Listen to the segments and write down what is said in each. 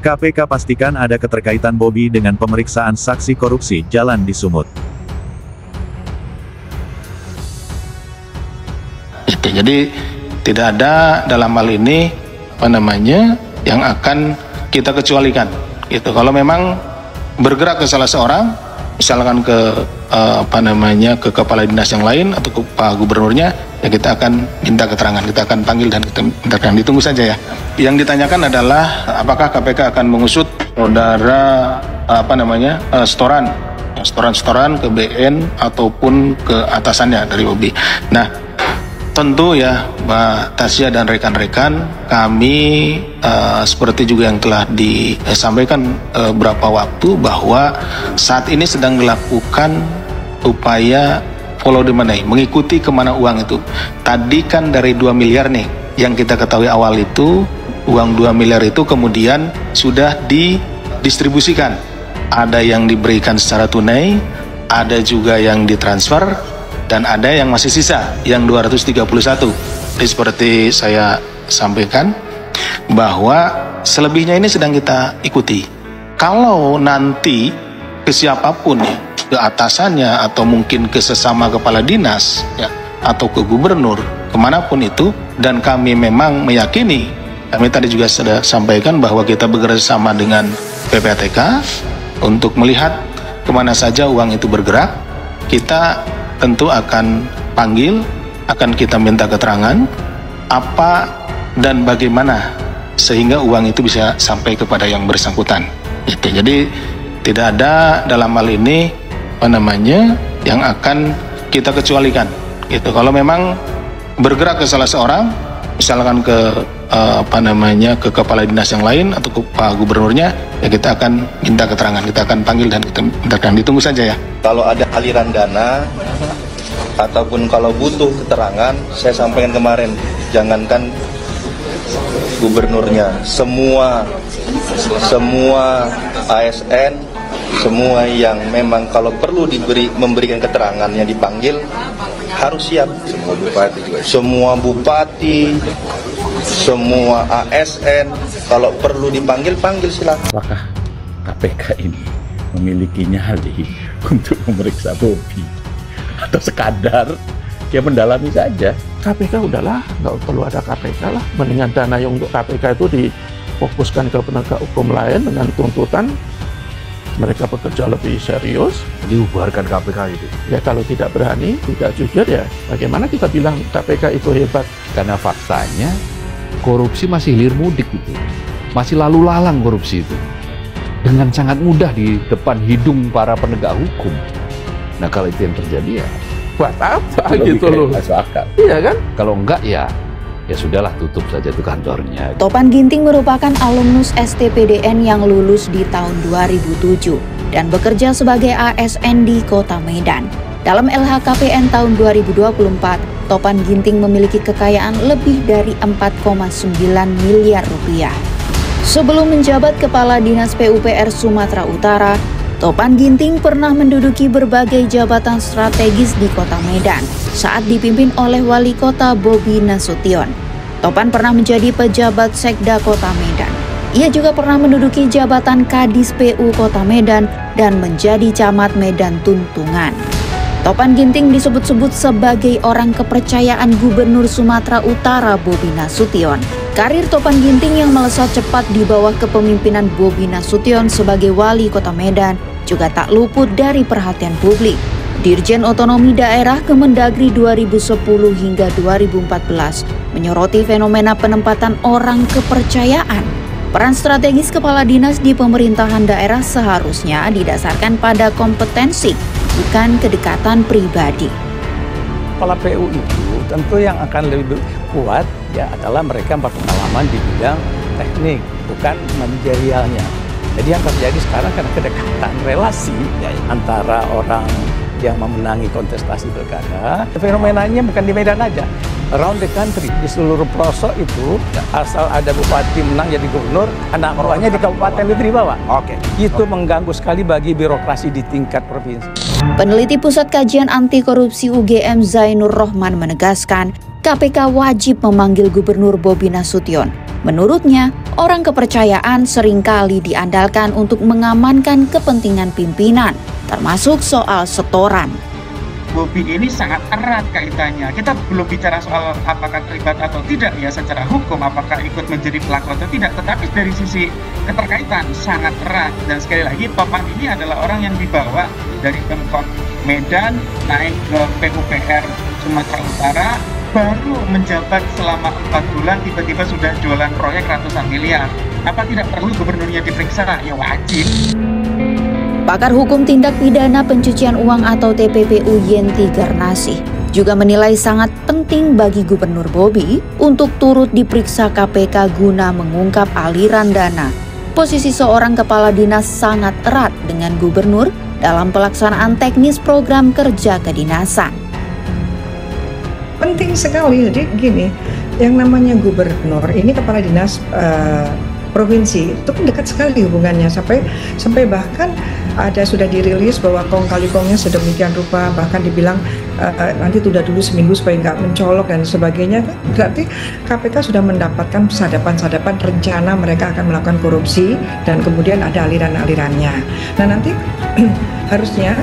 KPK pastikan ada keterkaitan Bobi dengan pemeriksaan saksi korupsi Jalan di Sumut. Jadi tidak ada dalam hal ini yang akan kita kecualikan. Gitu. Kalau memang bergerak ke salah seorang, misalkan ke ke kepala dinas yang lain atau ke Pak Gubernurnya, ya kita akan minta keterangan, kita akan panggil dan kita minta keterangan. Ditunggu saja ya. Yang ditanyakan adalah apakah KPK akan mengusut saudara setoran ke BN ataupun ke atasannya dari Bobi. Nah, tentu ya Mbak Tasya dan rekan-rekan, kami seperti juga yang telah disampaikan beberapa waktu bahwa saat ini sedang dilakukan upaya follow the money, mengikuti kemana uang itu. Tadi kan dari 2 miliar nih, yang kita ketahui awal itu, uang 2 miliar itu kemudian sudah didistribusikan. Ada yang diberikan secara tunai, ada juga yang ditransfer, dan ada yang masih sisa, yang 231. Jadi seperti saya sampaikan, bahwa selebihnya ini sedang kita ikuti. Kalau nanti ke siapapun ya, ke atasannya atau mungkin ke sesama kepala dinas ya, atau ke gubernur, kemanapun itu, dan kami memang meyakini, kami tadi juga sudah sampaikan bahwa kita bekerja sama dengan PPATK untuk melihat kemana saja uang itu bergerak. Kita tentu akan panggil, akan kita minta keterangan apa dan bagaimana sehingga uang itu bisa sampai kepada yang bersangkutan. Gitu. Jadi tidak ada dalam hal ini yang akan kita kecualikan. Gitu. Kalau memang bergerak ke salah seorang, misalkan ke ke kepala dinas yang lain atau ke Pak Gubernurnya, ya kita akan minta keterangan, kita akan panggil dan kita minta keterangan. Ditunggu saja ya. Kalau ada aliran dana ataupun kalau butuh keterangan, saya sampaikan kemarin, jangankan gubernurnya, semua ASN, semua yang memang kalau perlu memberikan keterangan yang dipanggil harus siap. Semua bupati, semua ASN, kalau perlu dipanggil, panggil silakan. Apakah KPK ini memiliki nyali untuk memeriksa Bobi? Atau sekadar dia mendalami saja? KPK udahlah, nggak perlu ada KPK lah. Mendingan dana yang untuk KPK itu difokuskan ke penegak hukum lain dengan tuntutan mereka bekerja lebih serius. Dibubarkan KPK itu. Ya kalau tidak berani, tidak jujur ya bagaimana kita bilang KPK itu hebat? Karena faktanya korupsi masih hilir mudik gitu. Masih lalu lalang korupsi itu. Dengan sangat mudah di depan hidung para penegak hukum. Nah kalau itu yang terjadi ya buat apa gitu loh. Masuk akal. Iya kan? Kalau enggak ya sudahlah, tutup saja itu kantornya. Topan Ginting merupakan alumnus STPDN yang lulus di tahun 2007 dan bekerja sebagai ASN di Kota Medan. Dalam LHKPN tahun 2024, Topan Ginting memiliki kekayaan lebih dari 4,9 miliar rupiah. Sebelum menjabat Kepala Dinas PUPR Sumatera Utara, Topan Ginting pernah menduduki berbagai jabatan strategis di Kota Medan saat dipimpin oleh Wali Kota Bobi Nasution. Topan pernah menjadi pejabat Sekda Kota Medan. Ia juga pernah menduduki jabatan Kadis PU Kota Medan dan menjadi Camat Medan Tuntungan. Topan Ginting disebut-sebut sebagai orang kepercayaan Gubernur Sumatera Utara Bobi Nasution. Karir Topan Ginting yang melesat cepat di bawah kepemimpinan Bobi Nasution sebagai Wali Kota Medan juga tak luput dari perhatian publik. Dirjen Otonomi Daerah Kemendagri 2010 hingga 2014 menyoroti fenomena penempatan orang kepercayaan. Peran strategis kepala dinas di pemerintahan daerah seharusnya didasarkan pada kompetensi, bukan kedekatan pribadi. Kepala PU itu tentu yang akan lebih kuat ya adalah mereka yang berpengalaman di bidang teknik, bukan manajerialnya. Jadi yang terjadi sekarang karena kedekatan relasi ya, antara orang yang memenangi kontestasi pilkada, fenomenanya bukan di Medan aja, around the country, di seluruh pelosok itu asal ada bupati menang jadi gubernur, anak buahnya di kabupaten itu dibawa. Itu mengganggu sekali bagi birokrasi di tingkat provinsi. Peneliti Pusat Kajian Anti Korupsi UGM Zainur Rohman menegaskan, KPK wajib memanggil Gubernur Bobi Nasution. Menurutnya, orang kepercayaan seringkali diandalkan untuk mengamankan kepentingan pimpinan, termasuk soal setoran. Bobi ini sangat erat kaitannya. Kita belum bicara soal apakah terlibat atau tidak ya secara hukum, apakah ikut menjadi pelaku atau tidak. Tetapi dari sisi keterkaitan sangat erat. Dan sekali lagi Topan ini adalah orang yang dibawa dari Pemkot Medan naik ke PUPR Sumatera Utara, baru menjabat selama 4 bulan tiba-tiba sudah jualan proyek ratusan miliar. Apa tidak perlu gubernurnya diperiksa? Ya wajib. Pakar Hukum Tindak Pidana Pencucian Uang atau TPPU Yenti Garnasih juga menilai sangat penting bagi Gubernur Bobi untuk turut diperiksa KPK guna mengungkap aliran dana. Posisi seorang kepala dinas sangat erat dengan gubernur dalam pelaksanaan teknis program kerja kedinasan. Penting sekali, jadi gini, yang namanya gubernur ini kepala dinas provinsi itu kan dekat sekali hubungannya, sampai bahkan ada sudah dirilis bahwa kong kali kongnya sedemikian rupa, bahkan dibilang nanti tunda dulu seminggu supaya nggak mencolok dan sebagainya. Berarti KPK sudah mendapatkan sadapan-sadapan rencana mereka akan melakukan korupsi dan kemudian ada aliran-alirannya. Nah nanti harusnya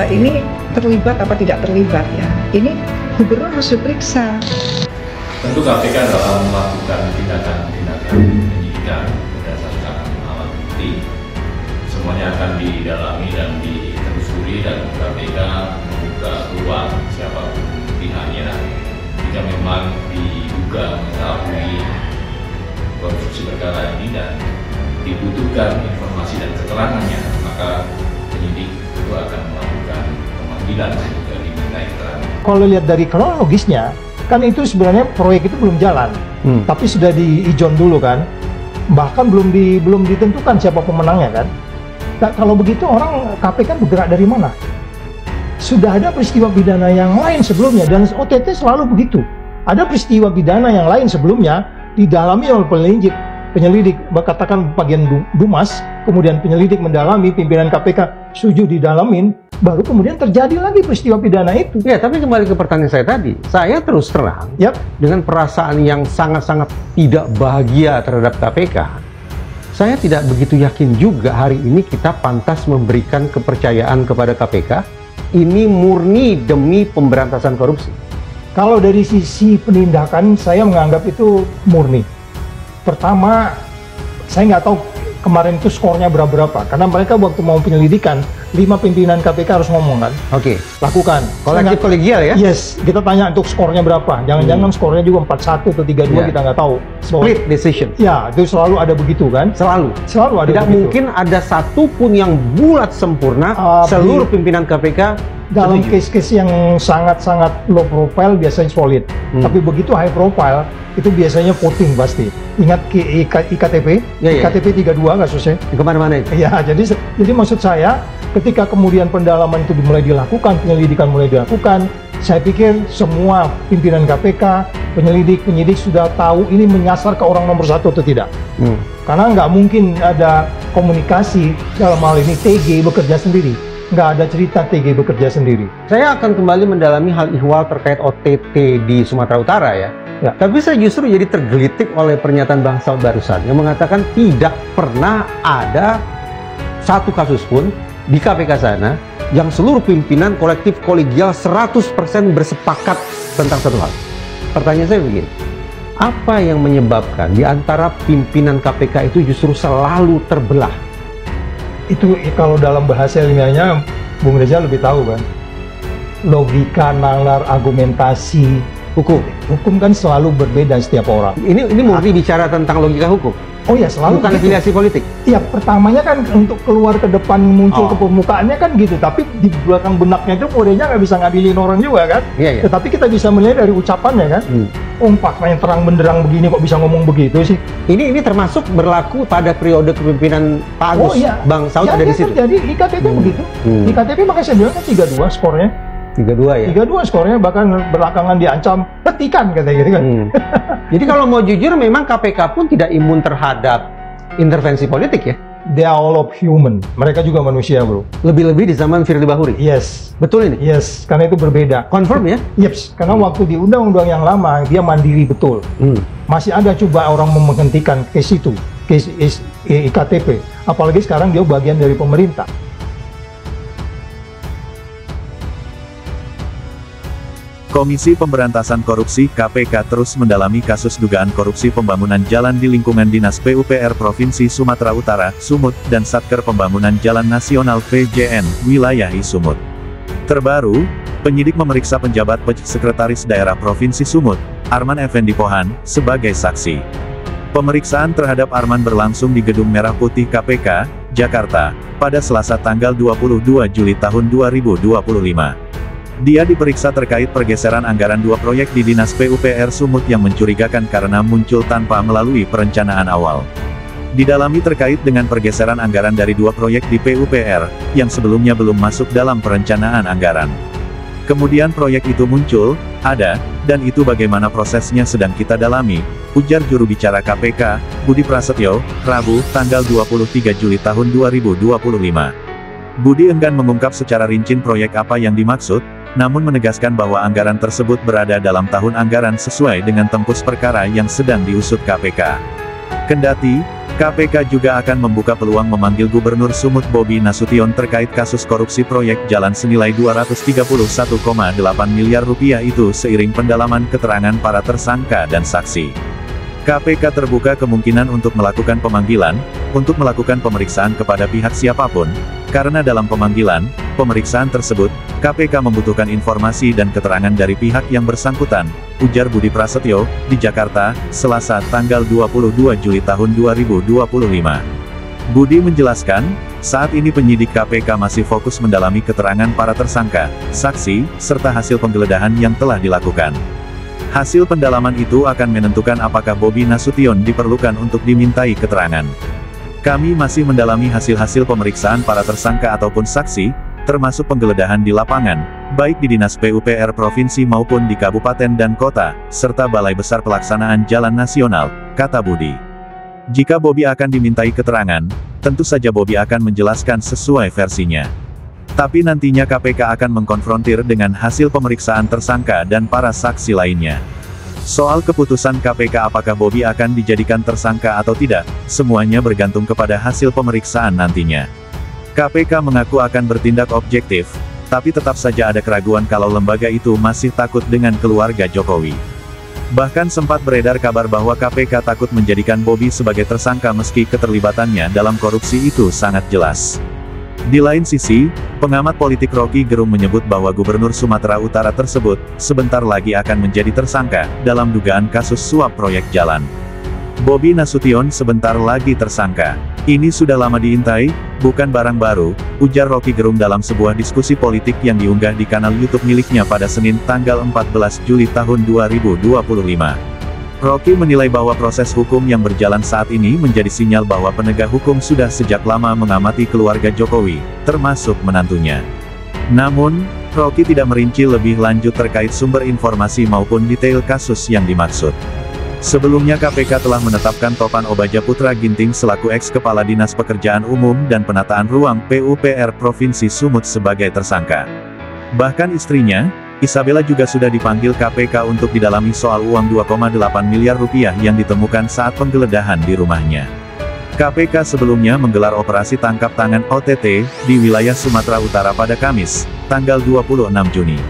ini terlibat apa tidak terlibat ya, ini gubernur harus diperiksa. Tentu KPK dalam melakukan tindakan-tindakan penyidikan berdasarkan alat bukti, semuanya akan didalami dan ditelusuri, dan KPK membuka ruang siapapun pihaknya jika memang diduga mengetahui konstruksi perkara ini dan dibutuhkan informasi dan keterangannya, maka penyidik itu akan melakukan pemanggilan dan juga dimintai keterangan. Kalau lihat dari kronologisnya, kan itu sebenarnya proyek itu belum jalan, tapi sudah diijon dulu kan, bahkan belum ditentukan siapa pemenangnya kan. Nah, kalau begitu orang KPK bergerak dari mana? Sudah ada peristiwa pidana yang lain sebelumnya, dan OTT selalu begitu. Ada peristiwa pidana yang lain sebelumnya didalami oleh penyelidik, katakan bagian Dumas, kemudian penyelidik mendalami, pimpinan KPK setuju didalamin, baru kemudian terjadi lagi peristiwa pidana itu. Ya, tapi kembali ke pertanyaan saya tadi, saya terus terang dengan perasaan yang sangat-sangat tidak bahagia terhadap KPK. Saya tidak begitu yakin juga hari ini kita pantas memberikan kepercayaan kepada KPK. Ini murni demi pemberantasan korupsi. Kalau dari sisi penindakan, saya menganggap itu murni. Pertama, saya nggak tahu kemarin itu skornya berapa, karena mereka waktu mau penyelidikan 5 pimpinan KPK harus ngomong kan. Oke. Lakukan. Kolektif kolegial ya? Yes, kita tanya untuk skornya berapa. Jangan-jangan skornya juga 4-1 atau 3-2, kita nggak tahu. Split decision. Ya, itu selalu ada begitu kan. Selalu ada. Tidak begitu. mungkin ada satu pun yang bulat sempurna. Seluruh pimpinan KPK dalam case-case yang sangat-sangat low profile biasanya solid. Tapi begitu high profile, itu biasanya voting pasti. Ingat IKTP? IKTP 32 kasusnya. Kemana-mana itu? Ya, jadi maksud saya, ketika kemudian pendalaman itu mulai dilakukan, penyelidikan mulai dilakukan, saya pikir semua pimpinan KPK, penyidik sudah tahu ini menyasar ke orang nomor 1 atau tidak. Karena nggak mungkin ada komunikasi dalam hal ini TG bekerja sendiri. Nggak ada cerita TG bekerja sendiri. Saya akan kembali mendalami hal ihwal terkait OTT di Sumatera Utara ya. Tapi saya justru jadi tergelitik oleh pernyataan Bang Saud barusan yang mengatakan tidak pernah ada satu kasus pun di KPK sana yang seluruh pimpinan kolektif kolegial 100% bersepakat tentang satu hal. Pertanyaan saya begini, apa yang menyebabkan di antara pimpinan KPK itu justru selalu terbelah? Itu kalau dalam bahasa ilmiahnya Bung Reza lebih tahu kan, logika, nalar, argumentasi, hukum kan selalu berbeda setiap orang. Ini murni bicara tentang logika hukum. Oh ya, selalu bukan gitu. afiliasi politik. Iya, pertamanya kan untuk keluar ke depan muncul ke permukaannya kan gitu, tapi di belakang benaknya itu Reza nggak bisa ngadilin orang juga kan. Iya. Tetapi kita bisa melihat dari ucapannya kan. Faktanya terang benderang begini kok bisa ngomong begitu sih. Ini termasuk berlaku pada periode kepemimpinan Pak Agus. Bang Saud ada di situ. Jadi IKTP begitu. IKTP makanya saya bilang kan 3-2 skornya. 3-2 ya? 3-2 skornya, bahkan belakangan diancam petikan katanya gitu kan. Jadi kalau mau jujur memang KPK pun tidak imun terhadap intervensi politik ya? They are all of human. Mereka juga manusia, bro. Lebih-lebih di zaman Firly Bahuri? Yes. Betul ini? Yes, karena itu berbeda. Confirm ya? Yes, karena waktu di undang-undang yang lama dia mandiri betul. Masih ada coba orang menghentikan case itu. IKTP. Apalagi sekarang dia bagian dari pemerintah. Komisi Pemberantasan Korupsi (KPK) terus mendalami kasus dugaan korupsi pembangunan jalan di lingkungan Dinas PUPR Provinsi Sumatera Utara, Sumut, dan Satker Pembangunan Jalan Nasional (PJN) wilayah Sumut. Terbaru, penyidik memeriksa penjabat Sekretaris Daerah Provinsi Sumut, Arman Effendi Pohan, sebagai saksi. Pemeriksaan terhadap Arman berlangsung di Gedung Merah Putih KPK, Jakarta, pada Selasa tanggal 22 Juli tahun 2025. Dia diperiksa terkait pergeseran anggaran 2 proyek di Dinas PUPR Sumut yang mencurigakan karena muncul tanpa melalui perencanaan awal. Didalami terkait dengan pergeseran anggaran dari 2 proyek di PUPR, yang sebelumnya belum masuk dalam perencanaan anggaran. Kemudian proyek itu muncul, ada, dan itu bagaimana prosesnya sedang kita dalami, ujar juru bicara KPK, Budi Prasetyo, Rabu, tanggal 23 Juli tahun 2025. Budi enggan mengungkap secara rinci proyek apa yang dimaksud, namun menegaskan bahwa anggaran tersebut berada dalam tahun anggaran sesuai dengan tempus perkara yang sedang diusut KPK. Kendati, KPK juga akan membuka peluang memanggil Gubernur Sumut Bobi Nasution terkait kasus korupsi proyek jalan senilai 231,8 miliar rupiah itu seiring pendalaman keterangan para tersangka dan saksi. KPK terbuka kemungkinan untuk melakukan pemanggilan, untuk melakukan pemeriksaan kepada pihak siapapun, karena dalam pemeriksaan tersebut, KPK membutuhkan informasi dan keterangan dari pihak yang bersangkutan, ujar Budi Prasetyo, di Jakarta, Selasa tanggal 22 Juli tahun 2025. Budi menjelaskan, saat ini penyidik KPK masih fokus mendalami keterangan para tersangka, saksi, serta hasil penggeledahan yang telah dilakukan. Hasil pendalaman itu akan menentukan apakah Bobi Nasution diperlukan untuk dimintai keterangan. Kami masih mendalami hasil-hasil pemeriksaan para tersangka ataupun saksi, termasuk penggeledahan di lapangan, baik di Dinas PUPR Provinsi maupun di Kabupaten dan Kota, serta Balai Besar Pelaksanaan Jalan Nasional, kata Budi. Jika Bobi akan dimintai keterangan, tentu saja Bobi akan menjelaskan sesuai versinya. Tapi nantinya KPK akan mengkonfrontir dengan hasil pemeriksaan tersangka dan para saksi lainnya. Soal keputusan KPK apakah Bobi akan dijadikan tersangka atau tidak, semuanya bergantung kepada hasil pemeriksaan nantinya. KPK mengaku akan bertindak objektif, tapi tetap saja ada keraguan kalau lembaga itu masih takut dengan keluarga Jokowi. Bahkan sempat beredar kabar bahwa KPK takut menjadikan Bobi sebagai tersangka meski keterlibatannya dalam korupsi itu sangat jelas. Di lain sisi, pengamat politik Rocky Gerung menyebut bahwa Gubernur Sumatera Utara tersebut, sebentar lagi akan menjadi tersangka, dalam dugaan kasus suap proyek jalan. Bobi Nasution sebentar lagi tersangka. Ini sudah lama diintai, bukan barang baru, ujar Rocky Gerung dalam sebuah diskusi politik yang diunggah di kanal YouTube miliknya pada Senin tanggal 14 Juli tahun 2025. Rocky menilai bahwa proses hukum yang berjalan saat ini menjadi sinyal bahwa penegak hukum sudah sejak lama mengamati keluarga Jokowi, termasuk menantunya. Namun, Rocky tidak merinci lebih lanjut terkait sumber informasi maupun detail kasus yang dimaksud. Sebelumnya KPK telah menetapkan Topan Obaja Putra Ginting selaku ex-Kepala Dinas Pekerjaan Umum dan Penataan Ruang PUPR Provinsi Sumut sebagai tersangka. Bahkan istrinya, Isabella juga sudah dipanggil KPK untuk didalami soal uang 2,8 miliar rupiah yang ditemukan saat penggeledahan di rumahnya. KPK sebelumnya menggelar operasi tangkap tangan OTT di wilayah Sumatera Utara pada Kamis, tanggal 26 Juni.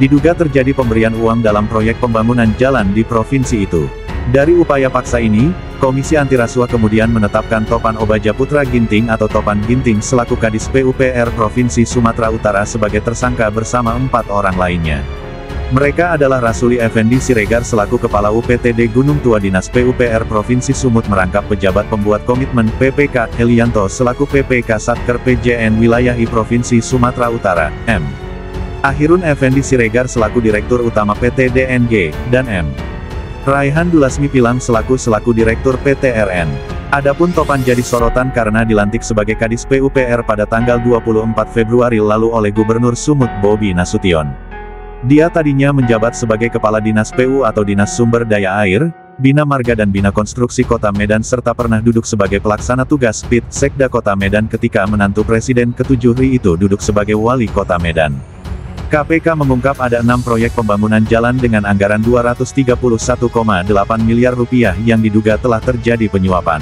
Diduga terjadi pemberian uang dalam proyek pembangunan jalan di provinsi itu. Dari upaya paksa ini, Komisi Anti Rasuah kemudian menetapkan Topan Obaja Putra Ginting atau Topan Ginting selaku Kadis PUPR Provinsi Sumatera Utara sebagai tersangka bersama 4 orang lainnya. Mereka adalah Rasuli Effendi Siregar selaku Kepala UPTD Gunung Tua Dinas PUPR Provinsi Sumut merangkap pejabat pembuat komitmen PPK, Helianto selaku PPK Satker PJN Wilayah I Provinsi Sumatera Utara, M. Ahirun Effendi Siregar selaku Direktur Utama PT DNG, dan M. Raihan Dulasmi Pilang selaku Direktur PT RN. Adapun Topan jadi sorotan karena dilantik sebagai Kadis PUPR pada tanggal 24 Februari lalu oleh Gubernur Sumut Bobi Nasution. Dia tadinya menjabat sebagai Kepala Dinas PU atau Dinas Sumber Daya Air, Bina Marga dan Bina Konstruksi Kota Medan serta pernah duduk sebagai pelaksana tugas PIT Sekda Kota Medan ketika menantu Presiden ke-7 RI itu duduk sebagai Wali Kota Medan. KPK mengungkap ada 6 proyek pembangunan jalan dengan anggaran 231,8 miliar rupiah yang diduga telah terjadi penyuapan.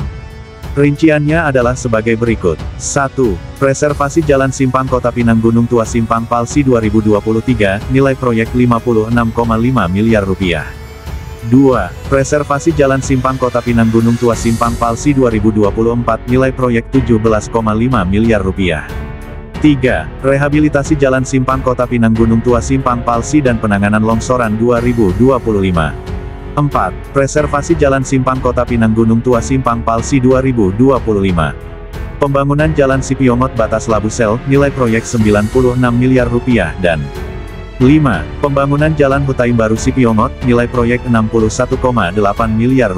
Rinciannya adalah sebagai berikut. 1. Preservasi Jalan Simpang Kota Pinang Gunung Tua Simpang Palsi 2023, nilai proyek Rp56,5 miliar. 2. Preservasi Jalan Simpang Kota Pinang Gunung Tua Simpang Palsi 2024, nilai proyek Rp17,5 miliar. 3. Rehabilitasi Jalan Simpang Kota Pinang Gunung Tua Simpang Palsi dan penanganan longsoran 2025. 4. Preservasi Jalan Simpang Kota Pinang Gunung Tua Simpang Palsi 2025. Pembangunan Jalan Sipiongot Batas Labusel, nilai proyek Rp96 miliar. Dan 5. Pembangunan Jalan Hutaim Baru Sipiongot, nilai proyek Rp61,8 miliar.